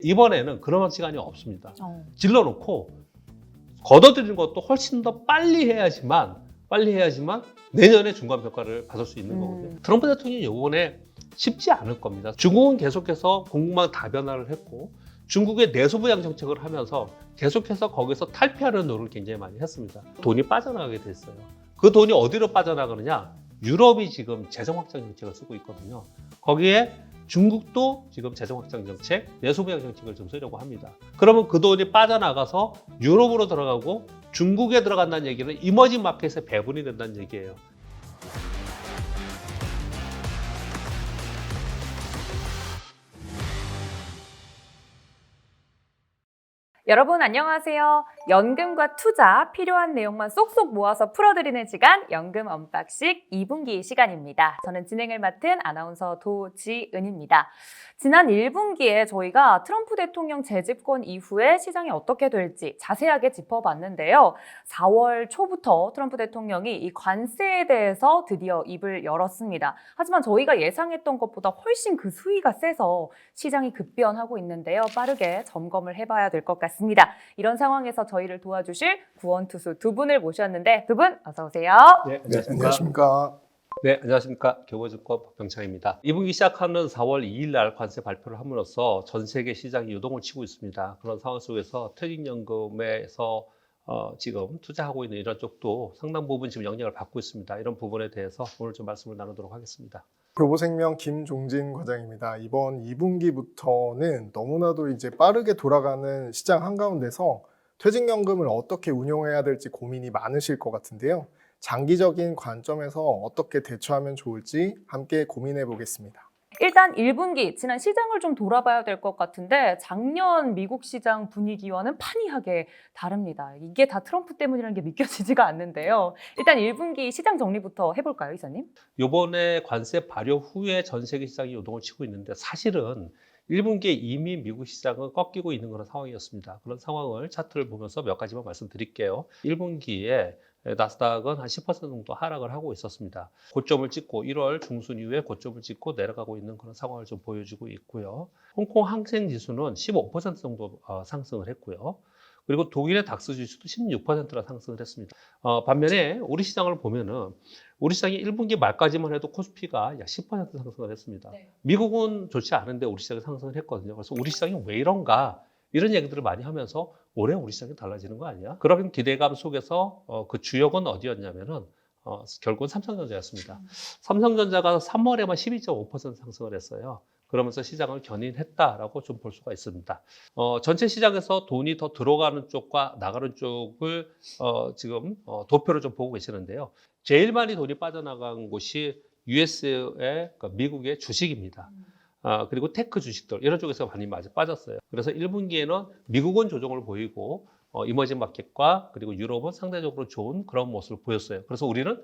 이번에는 그런 시간이 없습니다. 어. 질러놓고 걷어들이는 것도 훨씬 더 빨리 해야지만 내년에 중간평가를 받을 수 있는 거거든요. 트럼프 대통령이 이번에 쉽지 않을 겁니다. 중국은 계속해서 공급망 다변화를 했고 중국의 내수부양 정책을 하면서 계속해서 거기서 탈피하려는 노력을 굉장히 많이 했습니다. 돈이 빠져나가게 됐어요. 그 돈이 어디로 빠져나가느냐? 유럽이 지금 재정 확장 정책을 쓰고 있거든요. 거기에 중국도 지금 재정 확장 정책, 내수부양 정책을 좀 쓰려고 합니다. 그러면 그 돈이 빠져나가서 유럽으로 들어가고 중국에 들어간다는 얘기는 이머징 마켓에 배분이 된다는 얘기예요. 여러분 안녕하세요. 연금과 투자 필요한 내용만 쏙쏙 모아서 풀어드리는 시간 연금 언박싱 2분기 시간입니다. 저는 진행을 맡은 아나운서 도지은입니다. 지난 1분기에 저희가 트럼프 대통령 재집권 이후에 시장이 어떻게 될지 자세하게 짚어봤는데요. 4월 초부터 트럼프 대통령이 이 관세에 대해서 드디어 입을 열었습니다. 하지만 저희가 예상했던 것보다 훨씬 그 수위가 세서 시장이 급변하고 있는데요. 빠르게 점검을 해봐야 될 것 같습니다. 이런 상황에서 저희를 도와주실 구원투수 두 분을 모셨는데 두 분 어서 오세요. 네, 안녕하십니까. 네, 안녕하십니까. 교보증권 박병창입니다. 2분기 시작하는 4월 2일 날 관세 발표를 함으로써 전 세계 시장이 유동을 치고 있습니다. 그런 상황 속에서 퇴직연금에서 지금 투자하고 있는 이런 쪽도 상당 부분 지금 영향을 받고 있습니다. 이런 부분에 대해서 오늘 좀 말씀을 나누도록 하겠습니다. 교보생명 김종진 과장입니다. 이번 2분기부터는 너무나도 이제 빠르게 돌아가는 시장 한가운데서 퇴직연금을 어떻게 운용해야 될지 고민이 많으실 것 같은데요. 장기적인 관점에서 어떻게 대처하면 좋을지 함께 고민해 보겠습니다. 일단 1분기 지난 시장을 좀 돌아봐야 될 것 같은데 작년 미국 시장 분위기와는 판이하게 다릅니다. 이게 다 트럼프 때문이라는 게 믿겨지지가 않는데요. 일단 1분기 시장 정리부터 해볼까요, 이사님? 이번에 관세 발효 후에 전 세계 시장이 유동을 치고 있는데 사실은 1분기에 이미 미국 시장은 꺾이고 있는 그런 상황이었습니다. 그런 상황을 차트를 보면서 몇 가지만 말씀드릴게요. 1분기에 나스닥은 한 10% 정도 하락을 하고 있었습니다. 고점을 찍고 1월 중순 이후에 고점을 찍고 내려가고 있는 그런 상황을 좀 보여주고 있고요. 홍콩 항생 지수는 15% 정도 상승을 했고요. 그리고 독일의 닥스 지수도 16%나 상승을 했습니다. 반면에 우리 시장을 보면은 우리 시장이 1분기 말까지만 해도 코스피가 약 10% 상승을 했습니다. 네. 미국은 좋지 않은데 우리 시장이 상승을 했거든요. 그래서 우리 시장이 왜 이런가 이런 얘기들을 많이 하면서 올해 우리 시장이 달라지는 거 아니야? 그런 기대감 속에서 그 주역은 어디였냐면은 결국은 삼성전자였습니다. 삼성전자가 3월에만 12.5% 상승을 했어요. 그러면서 시장을 견인했다라고 좀 볼 수가 있습니다. 전체 시장에서 돈이 더 들어가는 쪽과 나가는 쪽을 지금 도표를 좀 보고 계시는데요. 제일 많이 돈이 빠져나간 곳이 US의 그러니까 미국의 주식입니다. 그리고 테크 주식들 이런 쪽에서 많이 빠졌어요. 그래서 1분기에는 미국은 조정을 보이고 이머징 마켓과 그리고 유럽은 상대적으로 좋은 그런 모습을 보였어요. 그래서 우리는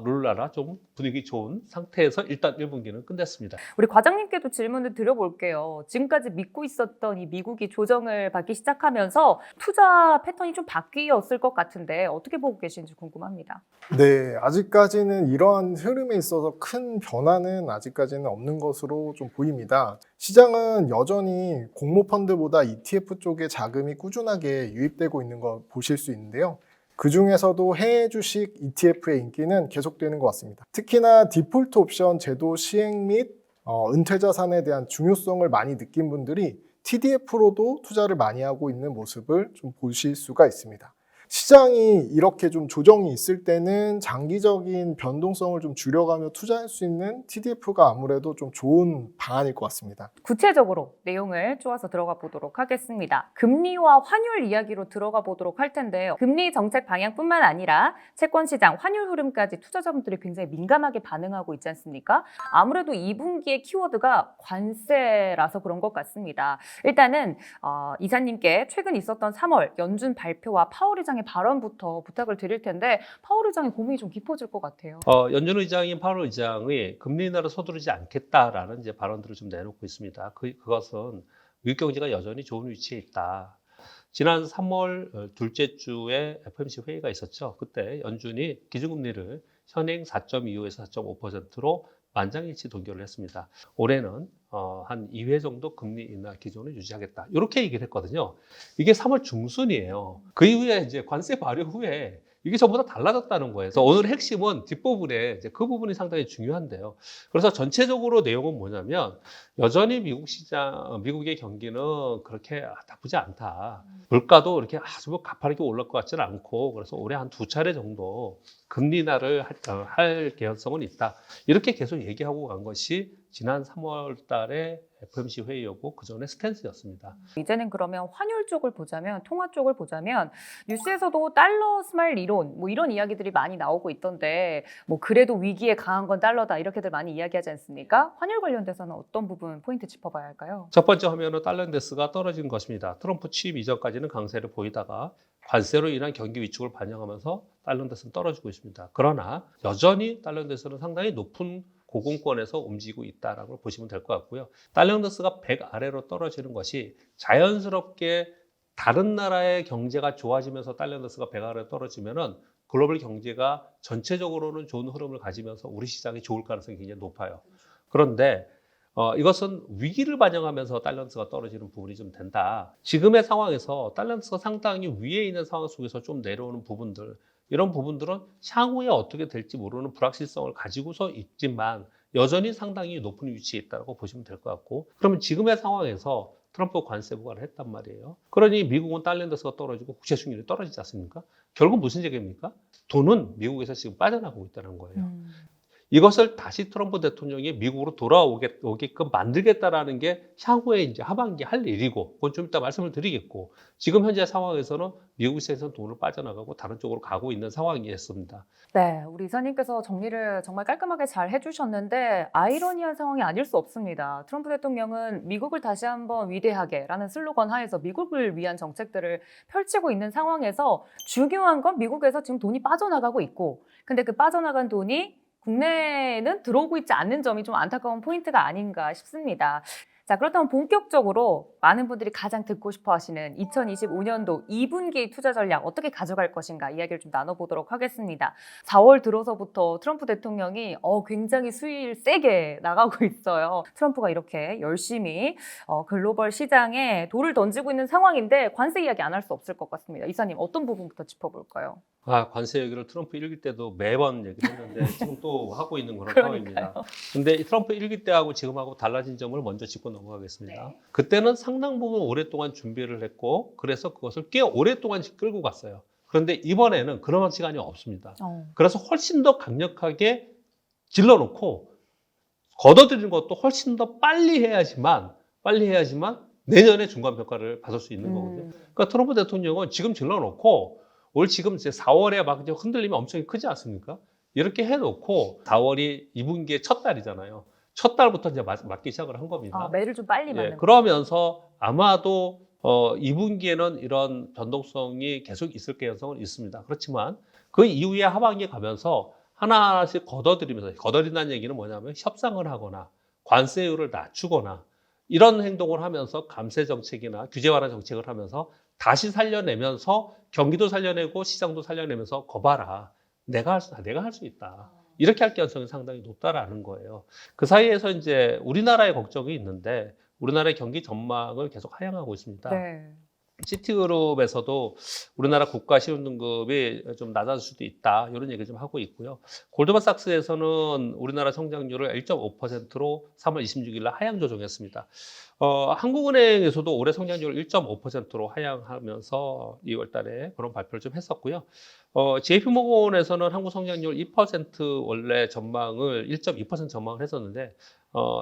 룰라라 좀 분위기 좋은 상태에서 일단 1분기는 끝냈습니다. 우리 과장님께도 질문을 드려볼게요. 지금까지 믿고 있었던 이 미국이 조정을 받기 시작하면서 투자 패턴이 좀 바뀌었을 것 같은데 어떻게 보고 계신지 궁금합니다. 네, 아직까지는 이러한 흐름에 있어서 큰 변화는 아직까지는 없는 것으로 좀 보입니다. 시장은 여전히 공모펀드보다 ETF 쪽에 자금이 꾸준하게 유입되고 있는 거 보실 수 있는데요. 그 중에서도 해외 주식 ETF의 인기는 계속되는 것 같습니다. 특히나 디폴트 옵션 제도 시행 및 은퇴 자산에 대한 중요성을 많이 느낀 분들이 TDF로도 투자를 많이 하고 있는 모습을 좀 보실 수가 있습니다. 시장이 이렇게 좀 조정이 있을 때는 장기적인 변동성을 좀 줄여가며 투자할 수 있는 TDF가 아무래도 좀 좋은 방안일 것 같습니다. 구체적으로 내용을 쪼아서 들어가 보도록 하겠습니다. 금리와 환율 이야기로 들어가 보도록 할 텐데요. 금리 정책 방향뿐만 아니라 채권 시장, 환율 흐름까지 투자자분들이 굉장히 민감하게 반응하고 있지 않습니까? 아무래도 2분기의 키워드가 관세라서 그런 것 같습니다. 일단은 이사님께 최근 있었던 3월 연준 발표와 파월 의장의 발언부터 부탁을 드릴 텐데 파월 의장의 고민이 좀 깊어질 것 같아요. 연준 의장인 파월 의장이 금리 인하를 서두르지 않겠다라는 이제 발언들을 좀 내놓고 있습니다. 그것은 미국 경제가 여전히 좋은 위치에 있다. 지난 3월 둘째 주에 FOMC 회의가 있었죠. 그때 연준이 기준금리를 현행 4.25에서 4.5%로 만장일치 동결을 했습니다. 올해는 한 2회 정도 금리 인하 기조를 유지하겠다. 이렇게 얘기를 했거든요. 이게 3월 중순이에요. 그 이후에 이제 관세 발효 후에 이게 전부 다 달라졌다는 거예요. 그래서 오늘 핵심은 뒷부분에 이제 그 부분이 상당히 중요한데요. 그래서 전체적으로 내용은 뭐냐면 여전히 미국의 경기는 그렇게 나쁘지 않다. 물가도 이렇게 아주 가파르게 올라갈 것 같지는 않고 그래서 올해 한 2차례 정도 금리 인하를 할 개연성은 있다. 이렇게 계속 얘기하고 간 것이 지난 3월 달에 FOMC 회의였고 그 전에 스탠스였습니다. 이제는 그러면 환율 쪽을 보자면 통화 쪽을 보자면 뉴스에서도 달러 스마일 이론 뭐 이런 이야기들이 많이 나오고 있던데 뭐 그래도 위기에 강한 건 달러다 이렇게들 많이 이야기하지 않습니까? 환율 관련돼서는 어떤 부분 포인트 짚어봐야 할까요? 첫 번째 화면은 달러 인덱스가 떨어진 것입니다. 트럼프 취임 이전까지는 강세를 보이다가 관세로 인한 경기 위축을 반영하면서 달러 인덱스는 떨어지고 있습니다. 그러나 여전히 달러 인덱스는 상당히 높은 고공권에서 움직이고 있다라고 보시면 될 것 같고요. 달러 인덱스가 100 아래로 떨어지는 것이 자연스럽게 다른 나라의 경제가 좋아지면서 달러 인덱스가 100 아래로 떨어지면은 글로벌 경제가 전체적으로는 좋은 흐름을 가지면서 우리 시장이 좋을 가능성이 굉장히 높아요. 그런데 이것은 위기를 반영하면서 달러스가 떨어지는 부분이 좀 된다. 지금의 상황에서 달러스가 상당히 위에 있는 상황 속에서 좀 내려오는 부분들, 이런 부분들은 향후에 어떻게 될지 모르는 불확실성을 가지고서 있지만 여전히 상당히 높은 위치에 있다고 보시면 될 것 같고, 그러면 지금의 상황에서 트럼프 관세 부과를 했단 말이에요. 그러니 미국은 달러 인덱스가 떨어지고 국채 수익률이 떨어지지 않습니까? 결국 무슨 얘기입니까? 돈은 미국에서 지금 빠져나가고 있다는 거예요. 이것을 다시 트럼프 대통령이 미국으로 돌아오게끔 만들겠다라는 게 향후에 이제 하반기 할 일이고, 그건 좀 이따 말씀을 드리겠고, 지금 현재 상황에서는 미국 시장에서는 돈을 빠져나가고 다른 쪽으로 가고 있는 상황이었습니다. 네, 우리 이사님께서 정리를 정말 깔끔하게 잘 해주셨는데 아이러니한 상황이 아닐 수 없습니다. 트럼프 대통령은 미국을 다시 한번 위대하게라는 슬로건 하에서 미국을 위한 정책들을 펼치고 있는 상황에서 중요한 건 미국에서 지금 돈이 빠져나가고 있고, 근데 그 빠져나간 돈이 국내에는 들어오고 있지 않는 점이 좀 안타까운 포인트가 아닌가 싶습니다. 자, 그렇다면 본격적으로 많은 분들이 가장 듣고 싶어 하시는 2025년도 2분기 투자 전략 어떻게 가져갈 것인가 이야기를 좀 나눠보도록 하겠습니다. 4월 들어서부터 트럼프 대통령이 굉장히 수위를 세게 나가고 있어요. 트럼프가 이렇게 열심히 글로벌 시장에 돌을 던지고 있는 상황인데 관세 이야기 안 할 수 없을 것 같습니다. 이사님 어떤 부분부터 짚어볼까요? 관세 얘기를 트럼프 1기 때도 매번 얘기를 했는데 지금 또 하고 있는 그런 상황입니다. 근데 트럼프 1기 때하고 지금하고 달라진 점을 먼저 짚고 넘어가겠습니다. 네. 그때는 상당 부분 오랫동안 준비를 했고 그래서 그것을 꽤 오랫동안 끌고 갔어요. 그런데 이번에는 그런 시간이 없습니다. 그래서 훨씬 더 강력하게 질러놓고 걷어들이는 것도 훨씬 더 빨리 해야지만 내년에 중간평가를 받을 수 있는 거거든요. 그러니까 트럼프 대통령은 지금 질러놓고 올 지금 이제 4월에 막 이제 흔들림이 엄청 크지 않습니까? 이렇게 해놓고 4월이 2분기의 첫 달이잖아요. 첫 달부터 이제 맞기 시작을 한 겁니다. 매를 좀 빨리 맞는 그러면서 아마도 2분기에는 이런 변동성이 계속 있을 가능성은 있습니다. 그렇지만 그 이후에 하반기에 가면서 하나하나씩 걷어들인다는 얘기는 뭐냐면 협상을 하거나 관세율을 낮추거나 이런 행동을 하면서 감세 정책이나 규제 완화 정책을 하면서 다시 살려내면서 경기도 살려내고 시장도 살려내면서 거봐라. 내가 할 수 있다. 이렇게 할 가능성이 상당히 높다라는 거예요. 그 사이에서 이제 우리나라의 걱정이 있는데 우리나라의 경기 전망을 계속 하향하고 있습니다. 네. 시티그룹에서도 우리나라 국가 신용등급이 좀 낮아질 수도 있다. 이런 얘기 좀 하고 있고요. 골드만삭스에서는 우리나라 성장률을 1.5%로 3월 26일 날 하향 조정했습니다. 한국은행에서도 올해 성장률을 1.5%로 하향하면서 2월 달에 그런 발표를 좀 했었고요. JP모건에서는 한국 성장률 2% 원래 전망을 1.2% 전망을 했었는데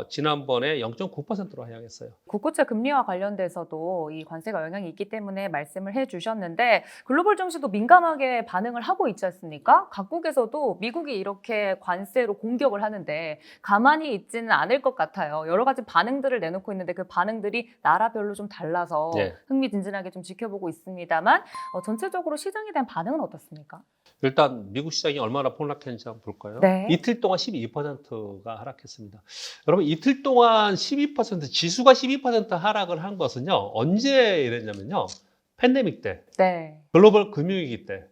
지난번에 0.9%로 하향했어요. 국고채 금리와 관련돼서도 이 관세가 영향이 있기 때문에 말씀을 해주셨는데 글로벌 증시도 민감하게 반응을 하고 있지 않습니까? 각국에서도 미국이 이렇게 관세로 공격을 하는데 가만히 있지는 않을 것 같아요. 여러 가지 반응들을 내놓고 있는데 그 반응들이 나라별로 좀 달라서 흥미진진하게 좀 지켜보고 있습니다만 전체적으로 시장에 대한 반응은 어떻습니까? 일단 미국 시장이 얼마나 폭락했는지 한번 볼까요? 네. 이틀 동안 12%가 하락했습니다. 여러분 이틀 동안 12% 지수가 12% 하락을 한 것은요. 언제 이랬냐면요. 팬데믹 때, 네. 글로벌 금융위기 때,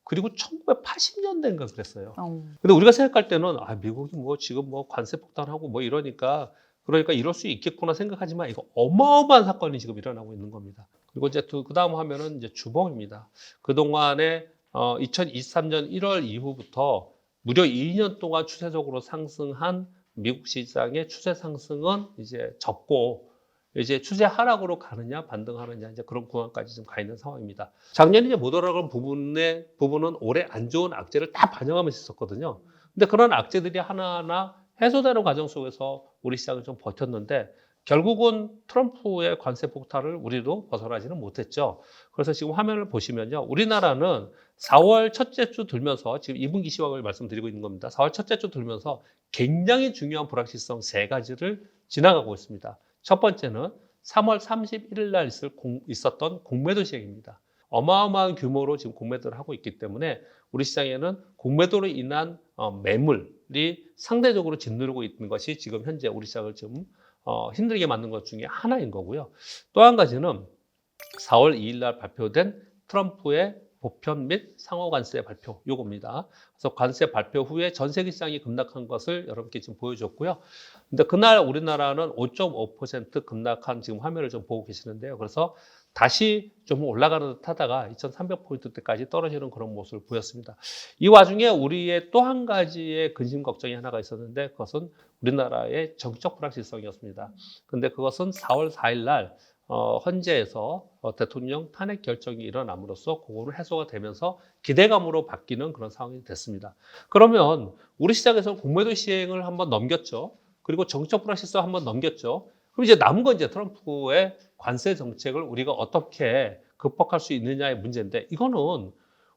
그리고 1980년대인가 그랬어요. 근데 우리가 생각할 때는 미국이 뭐 지금 뭐 관세 폭탄하고 뭐 이러니까 그러니까 이럴 수 있겠구나 생각하지만 이거 어마어마한 사건이 지금 일어나고 있는 겁니다. 그리고 이제 그 다음 화면은 이제 주봉입니다. 그동안에 2023년 1월 이후부터 무려 2년 동안 추세적으로 상승한 미국 시장의 추세 상승은 이제 접고 이제 추세 하락으로 가느냐 반등하느냐 이제 그런 구간까지 좀 가 있는 상황입니다. 작년에 이제 못 올라간 부분은 올해 안 좋은 악재를 다 반영하면서 있었거든요. 근데 그런 악재들이 하나하나 해소되는 과정 속에서 우리 시장은 좀 버텼는데 결국은 트럼프의 관세 폭탄을 우리도 벗어나지는 못했죠. 그래서 지금 화면을 보시면요. 우리나라는 4월 첫째 주 들면서 지금 2분기 시황을 말씀드리고 있는 겁니다. 4월 첫째 주 들면서 굉장히 중요한 불확실성 3가지를 지나가고 있습니다. 첫 번째는 3월 31일 날 있었던 공매도 시행입니다. 어마어마한 규모로 지금 공매도를 하고 있기 때문에 우리 시장에는 공매도로 인한 매물이 상대적으로 짓누르고 있는 것이 지금 현재 우리 시장을 좀 힘들게 만든 것 중에 하나인 거고요. 또 한 가지는 4월 2일 날 발표된 트럼프의 보편 및 상호 관세 발표 요겁니다. 그래서 관세 발표 후에 전 세계 시장이 급락한 것을 여러분께 지금 보여줬고요. 근데 그날 우리나라는 5.5% 급락한 지금 화면을 좀 보고 계시는데요. 그래서 다시 좀 올라가는 듯 하다가 2300포인트대까지 떨어지는 그런 모습을 보였습니다. 이 와중에 우리의 또 한 가지의 근심 걱정이 하나가 있었는데 그것은 우리나라의 정치적 불확실성이었습니다. 근데 그것은 4월 4일 날 헌재에서 대통령 탄핵 결정이 일어남으로써 그거는 해소가 되면서 기대감으로 바뀌는 그런 상황이 됐습니다. 그러면 우리 시장에서 공매도 시행을 한번 넘겼죠. 그리고 정치적 불확실성 한번 넘겼죠. 그럼 이제 남은 건 이제 트럼프의 관세 정책을 우리가 어떻게 극복할 수 있느냐의 문제인데 이거는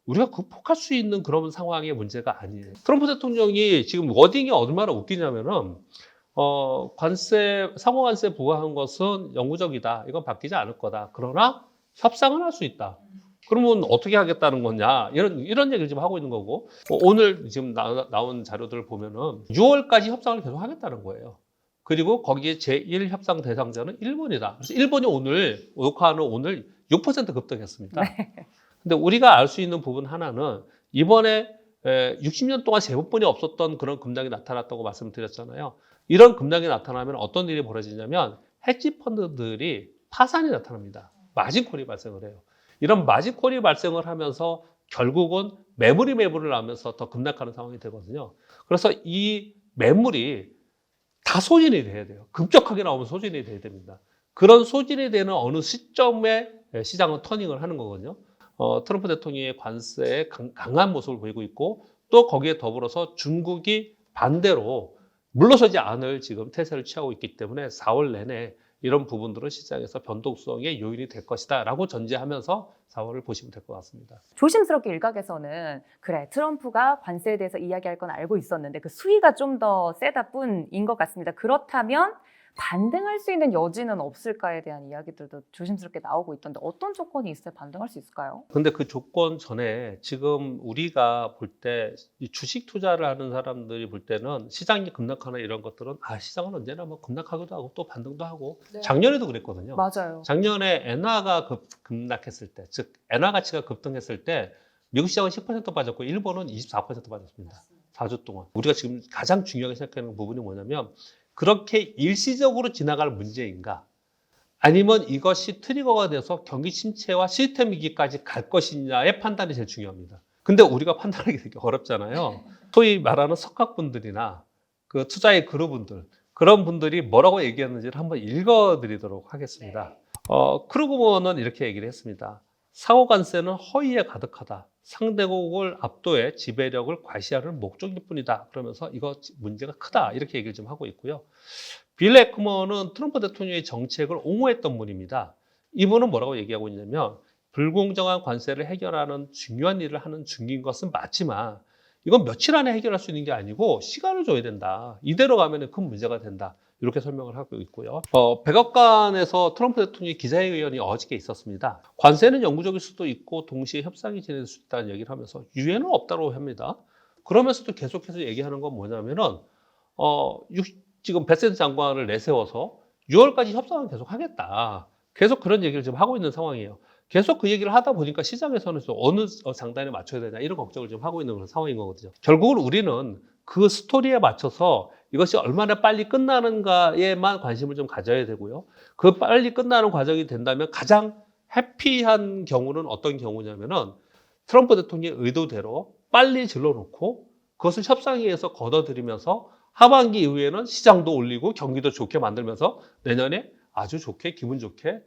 우리가 극복할 수 있는 그런 상황의 문제가 아니에요. 트럼프 대통령이 지금 워딩이 얼마나 웃기냐면은 상호 관세 부과한 것은 영구적이다. 이건 바뀌지 않을 거다. 그러나 협상은 할 수 있다. 그러면 어떻게 하겠다는 거냐? 이런 얘기를 지금 하고 있는 거고 오늘 지금 나온 자료들을 보면은 6월까지 협상을 계속 하겠다는 거예요. 그리고 거기에 제1 협상 대상자는 일본이다. 그래서 일본이 오늘 녹화하는 오늘 6% 급등했습니다. 네. 근데 우리가 알 수 있는 부분 하나는 이번에 60년 동안 제법본이 없었던 그런 급락이 나타났다고 말씀드렸잖아요. 이런 급락이 나타나면 어떤 일이 벌어지냐면 헤지 펀드들이 파산이 나타납니다. 마진콜이 발생을 해요. 이런 마진콜이 발생을 하면서 결국은 매물을 하면서 더 급락하는 상황이 되거든요. 그래서 이 매물이 다 소진이 돼야 돼요. 급격하게 나오면 소진이 돼야 됩니다. 그런 소진이 되는 어느 시점에 시장은 터닝을 하는 거거든요. 트럼프 대통령의 관세에 강한 모습을 보이고 있고 또 거기에 더불어서 중국이 반대로 물러서지 않을 지금 태세를 취하고 있기 때문에 4월 내내 이런 부분들은 시장에서 변동성의 요인이 될 것이다 라고 전제하면서 4월을 보시면 될 것 같습니다. 조심스럽게 일각에서는 그래 트럼프가 관세에 대해서 이야기할 건 알고 있었는데 그 수위가 좀 더 세다 뿐인 것 같습니다. 그렇다면 반등할 수 있는 여지는 없을까에 대한 이야기들도 조심스럽게 나오고 있던데 어떤 조건이 있어야 반등할 수 있을까요? 근데 그 조건 전에 지금 우리가 볼 때 주식 투자를 하는 사람들이 볼 때는 시장이 급락하는 이런 것들은 시장은 언제나 뭐 급락하기도 하고 또 반등도 하고 네. 작년에도 그랬거든요. 맞아요. 작년에 엔화가 급락했을 때, 즉 엔화 가치가 급등했을 때 미국 시장은 10% 빠졌고 일본은 24% 빠졌습니다. 4주 동안. 우리가 지금 가장 중요하게 생각하는 부분이 뭐냐면 그렇게 일시적으로 지나갈 문제인가 아니면 이것이 트리거가 돼서 경기 침체와 시스템 위기까지 갈 것이냐의 판단이 제일 중요합니다. 근데 우리가 판단하기 되게 어렵잖아요. 소위 말하는 석학분들이나 그 투자의 그룹분들 그런 분들이 뭐라고 얘기했는지를 한번 읽어드리도록 하겠습니다. 크루그먼은 이렇게 얘기를 했습니다. 상호관세는 허위에 가득하다. 상대국을 압도해 지배력을 과시하는 목적일 뿐이다. 그러면서 이거 문제가 크다. 이렇게 얘기를 좀 하고 있고요. 빌 에크먼은 트럼프 대통령의 정책을 옹호했던 분입니다. 이분은 뭐라고 얘기하고 있냐면 불공정한 관세를 해결하는 중요한 일을 하는 중인 것은 맞지만 이건 며칠 안에 해결할 수 있는 게 아니고 시간을 줘야 된다. 이대로 가면 큰 문제가 된다. 이렇게 설명을 하고 있고요. 백악관에서 트럼프 대통령의 기자회견이 어저께 있었습니다. 관세는 영구적일 수도 있고 동시에 협상이 진행될 수 있다는 얘기를 하면서 유예는 없다고 합니다. 그러면서도 계속해서 얘기하는 건 뭐냐면은 지금 베센트 장관을 내세워서 6월까지 협상을 계속 하겠다. 계속 그런 얘기를 지금 하고 있는 상황이에요. 계속 그 얘기를 하다 보니까 시장에서는 어느 장단에 맞춰야 되냐 이런 걱정을 좀 하고 있는 그런 상황인 거거든요. 결국은 우리는 그 스토리에 맞춰서 이것이 얼마나 빨리 끝나는가에만 관심을 좀 가져야 되고요. 그 빨리 끝나는 과정이 된다면 가장 해피한 경우는 어떤 경우냐면은 트럼프 대통령의 의도대로 빨리 질러놓고 그것을 협상회에서 걷어들이면서 하반기 이후에는 시장도 올리고 경기도 좋게 만들면서 내년에 아주 좋게 기분 좋게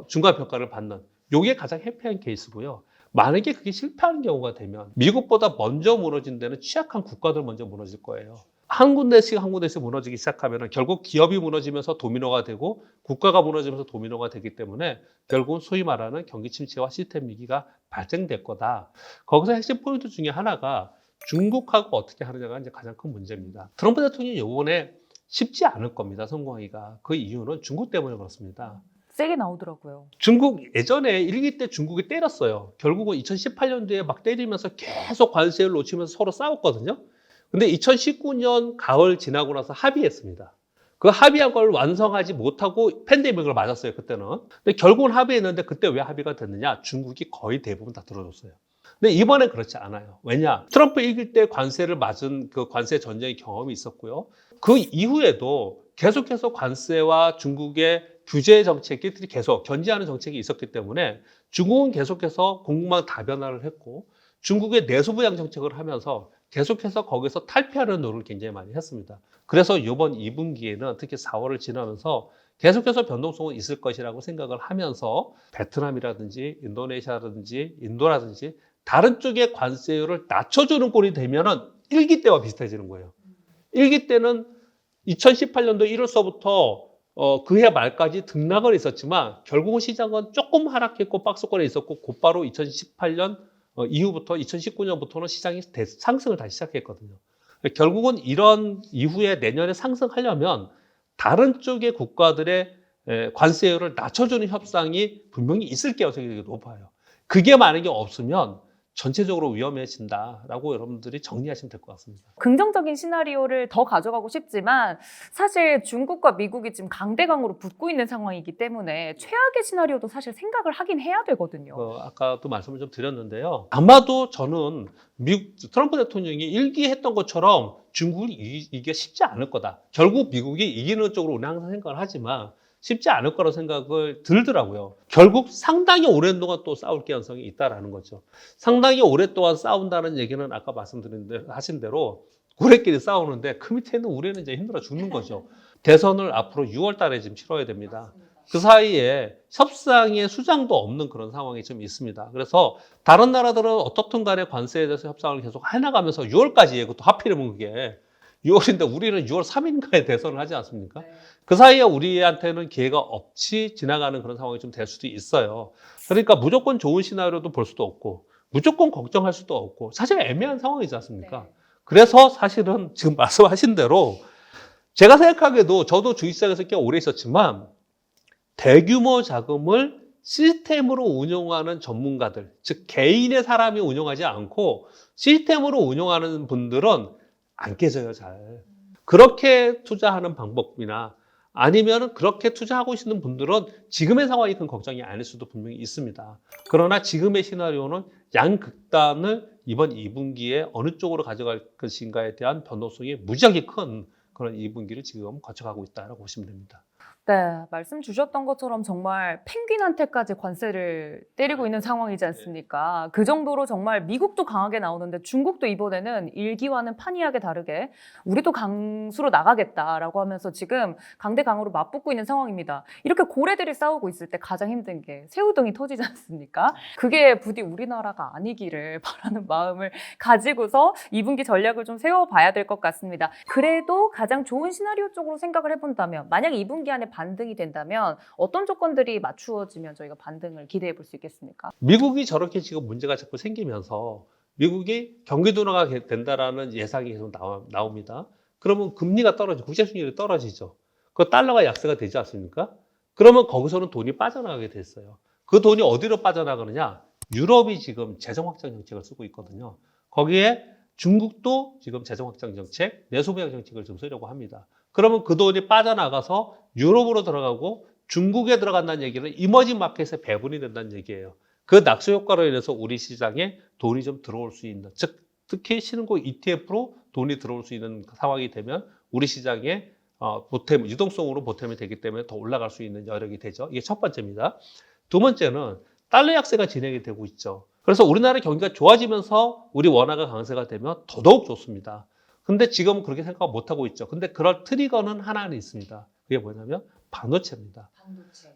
중간평가를 받는 이게 가장 해피한 케이스고요. 만약에 그게 실패하는 경우가 되면 미국보다 먼저 무너진 데는 취약한 국가들 먼저 무너질 거예요. 한 군데씩 무너지기 시작하면 결국 기업이 무너지면서 도미노가 되고 국가가 무너지면서 도미노가 되기 때문에 결국은 소위 말하는 경기 침체와 시스템 위기가 발생될 거다. 거기서 핵심 포인트 중에 하나가 중국하고 어떻게 하느냐가 이제 가장 큰 문제입니다. 트럼프 대통령이 이번에 쉽지 않을 겁니다. 성공하기가. 그 이유는 중국 때문에 그렇습니다. 세게 나오더라고요. 중국 예전에 1기 때 중국이 때렸어요. 결국은 2018년도에 막 때리면서 계속 관세를 놓치면서 서로 싸웠거든요. 근데 2019년 가을 지나고 나서 합의했습니다. 그 합의한 걸 완성하지 못하고 팬데믹을 맞았어요, 그때는. 근데 결국은 합의했는데 그때 왜 합의가 됐느냐? 중국이 거의 대부분 다 들어줬어요. 근데 이번엔 그렇지 않아요. 왜냐? 트럼프 1기 때 관세를 맞은 그 관세 전쟁의 경험이 있었고요. 그 이후에도 계속해서 관세와 중국의 규제 정책이 계속 견제하는 정책이 있었기 때문에 중국은 계속해서 공급망 다변화를 했고 중국의 내수부양 정책을 하면서 계속해서 거기서 탈피하는 노력을 굉장히 많이 했습니다. 그래서 이번 2분기에는 특히 4월을 지나면서 계속해서 변동성은 있을 것이라고 생각을 하면서 베트남이라든지 인도네시아라든지 인도라든지 다른 쪽의 관세율을 낮춰주는 꼴이 되면은 1기 때와 비슷해지는 거예요. 1기 때는 2018년도 1월서부터 그해 말까지 등락을 있었지만 결국은 시장은 조금 하락했고 박스권에 있었고 곧바로 2018년 이후부터 2019년부터는 시장이 상승을 다시 시작했거든요. 결국은 이런 이후에 내년에 상승하려면 다른 쪽의 국가들의 관세율을 낮춰주는 협상이 분명히 있을 가능성이 되게 높아요. 그게 만약에 없으면 전체적으로 위험해진다라고 여러분들이 정리하시면 될 것 같습니다. 긍정적인 시나리오를 더 가져가고 싶지만 사실 중국과 미국이 지금 강대강으로 붙고 있는 상황이기 때문에 최악의 시나리오도 사실 생각을 하긴 해야 되거든요. 아까도 말씀을 좀 드렸는데요. 아마도 저는 트럼프 대통령이 일기했던 것처럼 중국이 이기기가 쉽지 않을 거다. 결국 미국이 이기는 쪽으로 우리는 항상 생각을 하지만 쉽지 않을 거라고 생각을 들더라고요. 결국 상당히 오랜 동안 또 싸울 가능성이 있다라는 거죠. 상당히 오랫동안 싸운다는 얘기는 아까 하신 대로 우리끼리 싸우는데 그 밑에 있는 우리는 이제 힘들어 죽는 거죠. 대선을 앞으로 6월 달에 지금 치러야 됩니다. 그 사이에 협상의 수장도 없는 그런 상황이 좀 있습니다. 그래서 다른 나라들은 어떻든 간에 관세에 대해서 협상을 계속 해나가면서 6월까지 그것도 하필이면 그게 6월인데 우리는 6월 3일인가에 대선을 하지 않습니까? 네. 그 사이에 우리한테는 기회가 없이 지나가는 그런 상황이 좀 될 수도 있어요. 그러니까 무조건 좋은 시나리오도 볼 수도 없고 무조건 걱정할 수도 없고 사실 애매한 상황이지 않습니까? 네. 그래서 사실은 지금 말씀하신 대로 제가 생각하기에도 저도 주식시장에서 꽤 오래 있었지만 대규모 자금을 시스템으로 운용하는 전문가들, 즉 개인의 사람이 운용하지 않고 시스템으로 운용하는 분들은 안 깨져요, 잘. 그렇게 투자하는 방법이나 아니면 그렇게 투자하고 있는 분들은 지금의 상황이 큰 걱정이 아닐 수도 분명히 있습니다. 그러나 지금의 시나리오는 양극단을 이번 2분기에 어느 쪽으로 가져갈 것인가에 대한 변동성이 무지하게 큰 그런 2분기를 지금 거쳐가고 있다고 보시면 됩니다. 네, 말씀 주셨던 것처럼 정말 펭귄한테까지 관세를 때리고 있는 상황이지 않습니까? 그 정도로 정말 미국도 강하게 나오는데 중국도 이번에는 일기와는 판이하게 다르게 우리도 강수로 나가겠다라고 하면서 지금 강대강으로 맞붙고 있는 상황입니다. 이렇게 고래들이 싸우고 있을 때 가장 힘든 게 새우등이 터지지 않습니까? 그게 부디 우리나라가 아니기를 바라는 마음을 가지고서 2분기 전략을 좀 세워봐야 될 것 같습니다. 그래도 가장 좋은 시나리오 쪽으로 생각을 해본다면 만약 2분기 안에 반등이 된다면 어떤 조건들이 맞추어지면 저희가 반등을 기대해 볼 수 있겠습니까? 미국이 저렇게 지금 문제가 자꾸 생기면서 미국이 경기 둔화가 된다라는 예상이 계속 나옵니다. 그러면 금리가 떨어지고 국제 수익률이 떨어지죠. 그 달러가 약세가 되지 않습니까? 그러면 거기서는 돈이 빠져나가게 됐어요. 그 돈이 어디로 빠져나가느냐? 유럽이 지금 재정 확장 정책을 쓰고 있거든요. 거기에 중국도 지금 재정 확장 정책, 내수 부양 정책을 좀 쓰려고 합니다. 그러면 그 돈이 빠져나가서 유럽으로 들어가고 중국에 들어간다는 얘기는 이머징 마켓에 배분이 된다는 얘기예요. 그 낙수 효과로 인해서 우리 시장에 돈이 좀 들어올 수 있는, 즉 특히 신흥국 ETF로 돈이 들어올 수 있는 상황이 되면 우리 시장에 보탬, 유동성으로 보탬이 되기 때문에 더 올라갈 수 있는 여력이 되죠. 이게 첫 번째입니다. 두 번째는 달러 약세가 진행이 되고 있죠. 그래서 우리나라 경기가 좋아지면서 우리 원화가 강세가 되면 더더욱 좋습니다. 근데 지금은 그렇게 생각 못하고 있죠. 근데 그럴 트리거는 하나는 있습니다. 그게 뭐냐면 반도체입니다.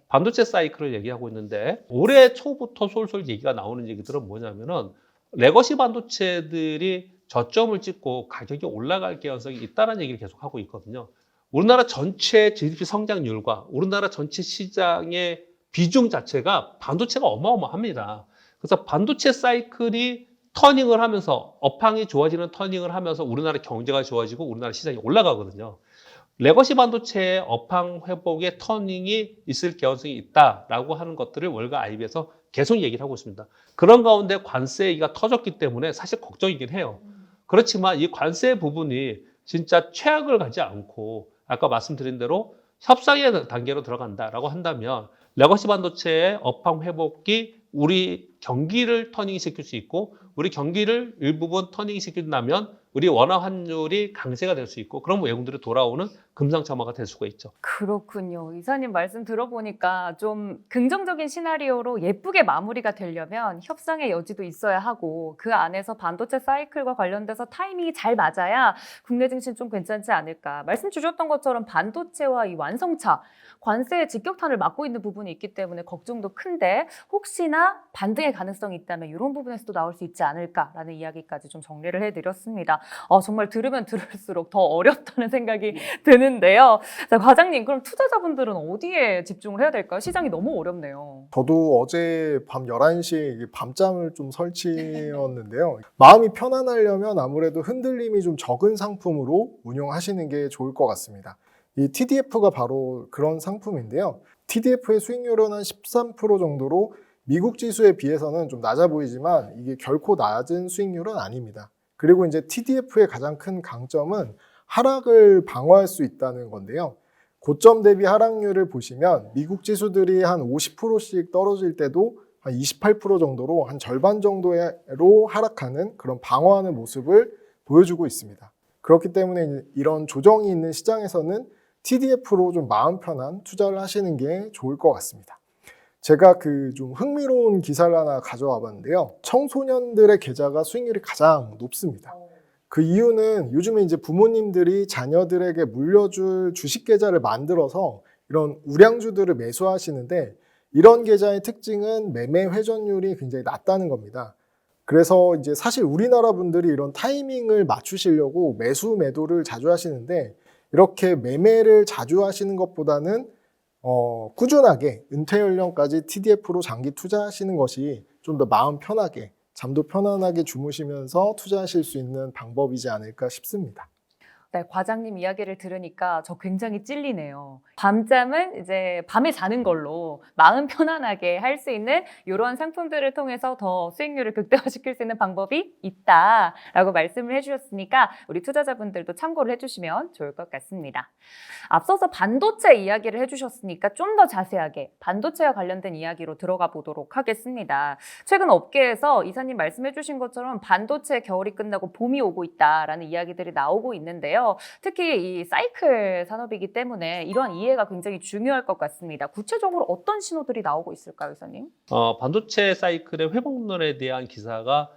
반도체 사이클을 얘기하고 있는데 올해 초부터 솔솔 얘기가 나오는 얘기들은 뭐냐면은 레거시 반도체들이 저점을 찍고 가격이 올라갈 가능성이 있다는 얘기를 계속 하고 있거든요. 우리나라 전체 GDP 성장률과 우리나라 전체 시장의 비중 자체가 반도체가 어마어마합니다. 그래서 반도체 사이클이 터닝을 하면서 업황이 좋아지는 터닝을 하면서 우리나라 경제가 좋아지고 우리나라 시장이 올라가거든요. 레거시 반도체의 업황 회복의 터닝이 있을 가능성이 있다라고 하는 것들을 월가 IB에서 계속 얘기를 하고 있습니다. 그런 가운데 관세 얘기가 터졌기 때문에 사실 걱정이긴 해요. 그렇지만 이 관세 부분이 진짜 최악을 가지 않고 아까 말씀드린 대로 협상의 단계로 들어간다라고 한다면 레거시 반도체의 업황 회복이 우리 경기를 터닝시킬 수 있고 우리 경기를 일부분 터닝시킨다면 우리 원화 환율이 강세가 될 수 있고 그런 외국들이 돌아오는 금상첨화가 될 수가 있죠. 그렇군요. 이사님 말씀 들어보니까 좀 긍정적인 시나리오로 예쁘게 마무리가 되려면 협상의 여지도 있어야 하고 그 안에서 반도체 사이클과 관련돼서 타이밍이 잘 맞아야 국내 증시 좀 괜찮지 않을까. 말씀 주셨던 것처럼 반도체와 이 완성차, 관세의 직격탄을 맞고 있는 부분이 있기 때문에 걱정도 큰데 혹시나 반등의 가능성이 있다면 이런 부분에서도 나올 수 있지 않을까라는 이야기까지 좀 정리를 해드렸습니다. 정말 들으면 들을수록 더 어렵다는 생각이 드는데요. 자, 과장님, 그럼 투자자분들은 어디에 집중을 해야 될까요? 시장이 너무 어렵네요. 저도 어제 밤 11시에 밤잠을 좀 설치었는데요. 마음이 편안하려면 아무래도 흔들림이 좀 적은 상품으로 운용하시는 게 좋을 것 같습니다. 이 TDF가 바로 그런 상품인데요. TDF의 수익률은 한 13% 정도로 미국 지수에 비해서는 좀 낮아 보이지만 이게 결코 낮은 수익률은 아닙니다. 그리고 이제 TDF의 가장 큰 강점은 하락을 방어할 수 있다는 건데요. 고점 대비 하락률을 보시면 미국 지수들이 한 50%씩 떨어질 때도 한 28% 정도로 한 절반 정도로 하락하는 그런 방어하는 모습을 보여주고 있습니다. 그렇기 때문에 이런 조정이 있는 시장에서는 TDF로 좀 마음 편한 투자를 하시는 게 좋을 것 같습니다. 제가 좀 흥미로운 기사를 하나 가져와 봤는데요. 청소년들의 계좌가 수익률이 가장 높습니다. 그 이유는 요즘에 이제 부모님들이 자녀들에게 물려줄 주식 계좌를 만들어서 이런 우량주들을 매수하시는데 이런 계좌의 특징은 매매 회전율이 굉장히 낮다는 겁니다. 그래서 이제 사실 우리나라 분들이 이런 타이밍을 맞추시려고 매수 매도를 자주 하시는데 이렇게 매매를 자주 하시는 것보다는 꾸준하게 은퇴 연령까지 TDF로 장기 투자하시는 것이 좀 더 마음 편하게 잠도 편안하게 주무시면서 투자하실 수 있는 방법이지 않을까 싶습니다. 네, 과장님 이야기를 들으니까 저 굉장히 찔리네요. 밤잠은 이제 밤에 자는 걸로 마음 편안하게 할 수 있는 이런 상품들을 통해서 더 수익률을 극대화시킬 수 있는 방법이 있다라고 말씀을 해주셨으니까 우리 투자자분들도 참고를 해주시면 좋을 것 같습니다. 앞서서 반도체 이야기를 해주셨으니까 좀 더 자세하게 반도체와 관련된 이야기로 들어가 보도록 하겠습니다. 최근 업계에서 이사님 말씀해 주신 것처럼 반도체 겨울이 끝나고 봄이 오고 있다라는 이야기들이 나오고 있는데요. 특히 이 사이클 산업이기 때문에 이러한 이해가 굉장히 중요할 것 같습니다. 구체적으로 어떤 신호들이 나오고 있을까요, 이사님? 반도체 사이클의 회복론에 대한 기사가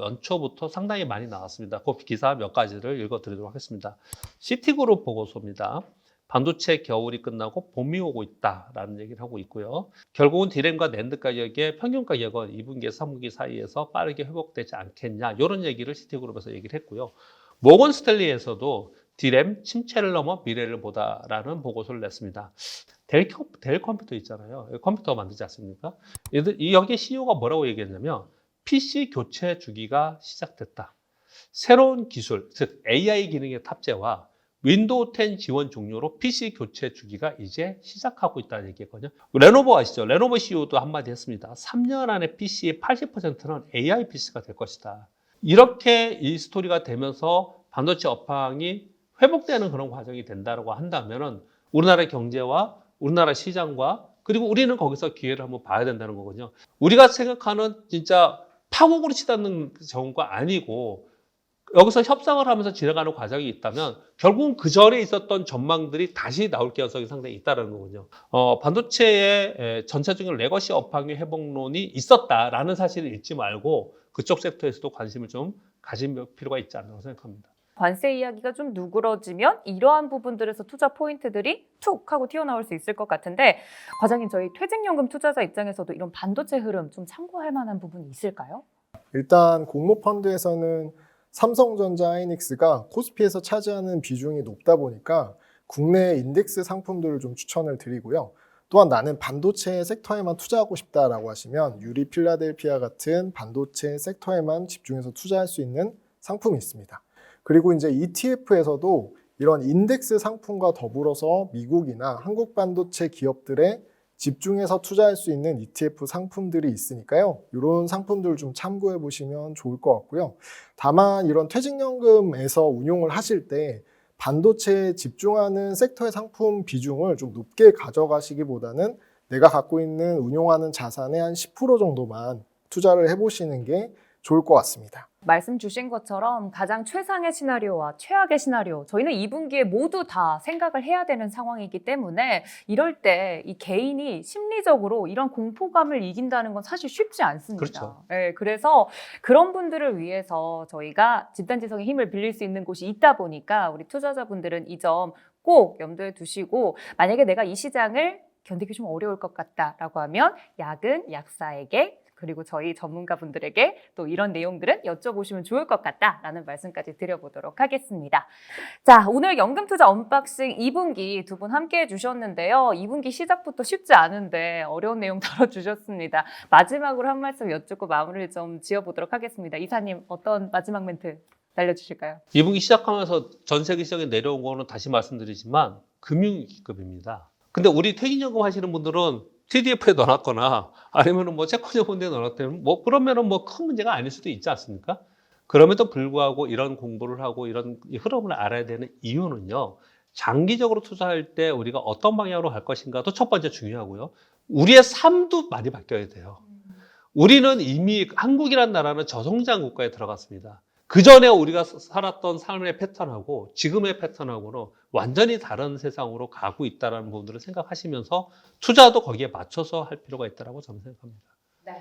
연초부터 상당히 많이 나왔습니다. 그 기사 몇 가지를 읽어드리도록 하겠습니다. 시티그룹 보고서입니다. 반도체 겨울이 끝나고 봄이 오고 있다라는 얘기를 하고 있고요. 결국은 디램과 낸드 가격의 평균 가격은 2분기에서 3분기 사이에서 빠르게 회복되지 않겠냐 이런 얘기를 시티그룹에서 얘기를 했고요. 모건 스탠리에서도 디램 침체를 넘어 미래를 보다라는 보고서를 냈습니다. 델 컴퓨터 있잖아요. 컴퓨터 만들지 않습니까? 여기 CEO가 뭐라고 얘기했냐면 PC 교체 주기가 시작됐다. 새로운 기술, 즉 AI 기능의 탑재와 윈도우 10 지원 종료로 PC 교체 주기가 이제 시작하고 있다는 얘기거든요. 레노버 아시죠? 레노버 CEO도 한마디 했습니다. 3년 안에 PC의 80%는 AI PC가 될 것이다. 이렇게 이 스토리가 되면서 반도체 업황이 회복되는 그런 과정이 된다고 한다면은 우리나라 경제와 우리나라 시장과 그리고 우리는 거기서 기회를 한번 봐야 된다는 거거든요. 우리가 생각하는 진짜 파국으로 치닫는 경우가 아니고 여기서 협상을 하면서 진행하는 과정이 있다면 결국은 그 전에 있었던 전망들이 다시 나올 가능성이 상당히 있다는 거군요. 반도체의 전체적인 레거시 업황의 회복론이 있었다라는 사실을 잊지 말고 그쪽 섹터에서도 관심을 좀 가질 필요가 있지 않나 생각합니다. 관세 이야기가 좀 누그러지면 이러한 부분들에서 투자 포인트들이 툭 하고 튀어나올 수 있을 것 같은데 과장님, 저희 퇴직연금 투자자 입장에서도 이런 반도체 흐름 좀 참고할 만한 부분이 있을까요? 일단 공모펀드에서는 삼성전자, 하이닉스가 코스피에서 차지하는 비중이 높다 보니까 국내 인덱스 상품들을 좀 추천을 드리고요. 또한 나는 반도체 섹터에만 투자하고 싶다라고 하시면 유리 필라델피아 같은 반도체 섹터에만 집중해서 투자할 수 있는 상품이 있습니다. 그리고 이제 ETF에서도 이런 인덱스 상품과 더불어서 미국이나 한국 반도체 기업들의 집중해서 투자할 수 있는 ETF 상품들이 있으니까요. 이런 상품들을 좀 참고해 보시면 좋을 것 같고요. 다만 이런 퇴직연금에서 운용을 하실 때 반도체에 집중하는 섹터의 상품 비중을 좀 높게 가져가시기보다는 내가 갖고 있는 운용하는 자산의 한 10% 정도만 투자를 해보시는 게 좋을 것 같습니다. 말씀 주신 것처럼 가장 최상의 시나리오와 최악의 시나리오, 저희는 2분기에 모두 다 생각을 해야 되는 상황이기 때문에 이럴 때 이 개인이 심리적으로 이런 공포감을 이긴다는 건 사실 쉽지 않습니다. 그렇죠. 네, 그래서 그런 분들을 위해서 저희가 집단지성의 힘을 빌릴 수 있는 곳이 있다 보니까 우리 투자자분들은 이 점 꼭 염두에 두시고, 만약에 내가 이 시장을 견디기 좀 어려울 것 같다라고 하면 약은 약사에게, 그리고 저희 전문가분들에게 또 이런 내용들은 여쭤보시면 좋을 것 같다라는 말씀까지 드려보도록 하겠습니다. 자, 오늘 연금투자 언박싱 2분기 두 분 함께 해주셨는데요. 2분기 시작부터 쉽지 않은데 어려운 내용 다뤄주셨습니다. 마지막으로 한 말씀 여쭙고 마무리를 좀 지어보도록 하겠습니다. 이사님, 어떤 마지막 멘트 날려주실까요? 2분기 시작하면서 전 세계적인 내려온 거는 다시 말씀드리지만 금융기급입니다. 근데 우리 퇴직연금 하시는 분들은 TDF에 넣어놨거나 아니면은 뭐 채권자본에 넣어놨다면 뭐 그러면은 뭐 큰 문제가 아닐 수도 있지 않습니까? 그럼에도 불구하고 이런 공부를 하고 이런 흐름을 알아야 되는 이유는요. 장기적으로 투자할 때 우리가 어떤 방향으로 갈 것인가도 첫 번째 중요하고요. 우리의 삶도 많이 바뀌어야 돼요. 우리는 이미 한국이라는 나라는 저성장 국가에 들어갔습니다. 그 전에 우리가 살았던 삶의 패턴하고 지금의 패턴하고는 완전히 다른 세상으로 가고 있다는 부분들을 생각하시면서 투자도 거기에 맞춰서 할 필요가 있다고 저는 생각합니다. 네.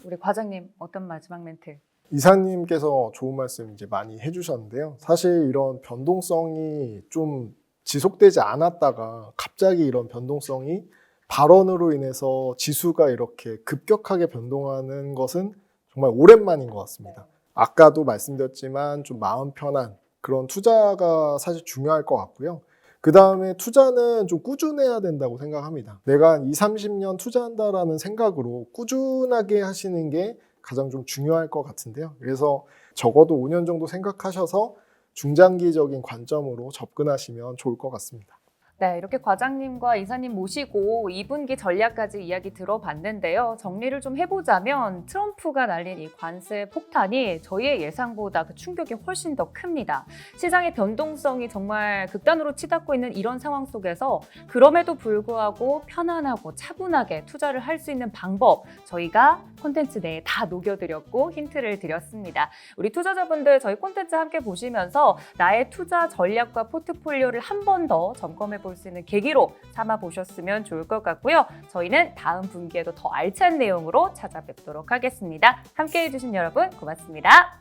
우리 과장님, 어떤 마지막 멘트? 이사님께서 좋은 말씀 이제 많이 해주셨는데요. 사실 이런 변동성이 좀 지속되지 않았다가 갑자기 이런 변동성이 발언으로 인해서 지수가 이렇게 급격하게 변동하는 것은 정말 오랜만인 것 같습니다. 아까도 말씀드렸지만 좀 마음 편한 그런 투자가 사실 중요할 것 같고요. 그 다음에 투자는 좀 꾸준해야 된다고 생각합니다. 내가 한 20, 30년 투자한다라는 생각으로 꾸준하게 하시는 게 가장 좀 중요할 것 같은데요. 그래서 적어도 5년 정도 생각하셔서 중장기적인 관점으로 접근하시면 좋을 것 같습니다. 네, 이렇게 과장님과 이사님 모시고 2분기 전략까지 이야기 들어봤는데요. 정리를 좀 해보자면 트럼프가 날린 이 관세 폭탄이 저희의 예상보다 그 충격이 훨씬 더 큽니다. 시장의 변동성이 정말 극단으로 치닫고 있는 이런 상황 속에서 그럼에도 불구하고 편안하고 차분하게 투자를 할 수 있는 방법, 저희가 콘텐츠 내에 다 녹여드렸고 힌트를 드렸습니다. 우리 투자자분들 저희 콘텐츠 함께 보시면서 나의 투자 전략과 포트폴리오를 한 번 더 점검해 볼 수 있는 계기로 삼아 보셨으면 좋을 것 같고요. 저희는 다음 분기에도 더 알찬 내용으로 찾아뵙도록 하겠습니다. 함께해 주신 여러분 고맙습니다.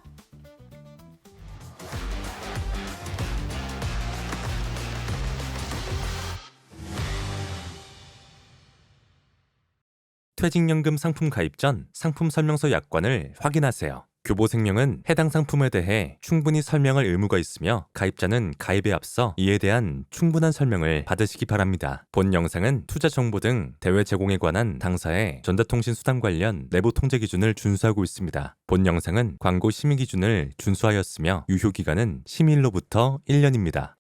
퇴직연금 상품 가입 전 상품 설명서 약관을 확인하세요. 교보생명은 해당 상품에 대해 충분히 설명할 의무가 있으며 가입자는 가입에 앞서 이에 대한 충분한 설명을 받으시기 바랍니다. 본 영상은 투자 정보 등 대외 제공에 관한 당사의 전자통신 수단 관련 내부 통제 기준을 준수하고 있습니다. 본 영상은 광고 심의 기준을 준수하였으며 유효 기간은 심의일로부터 1년입니다.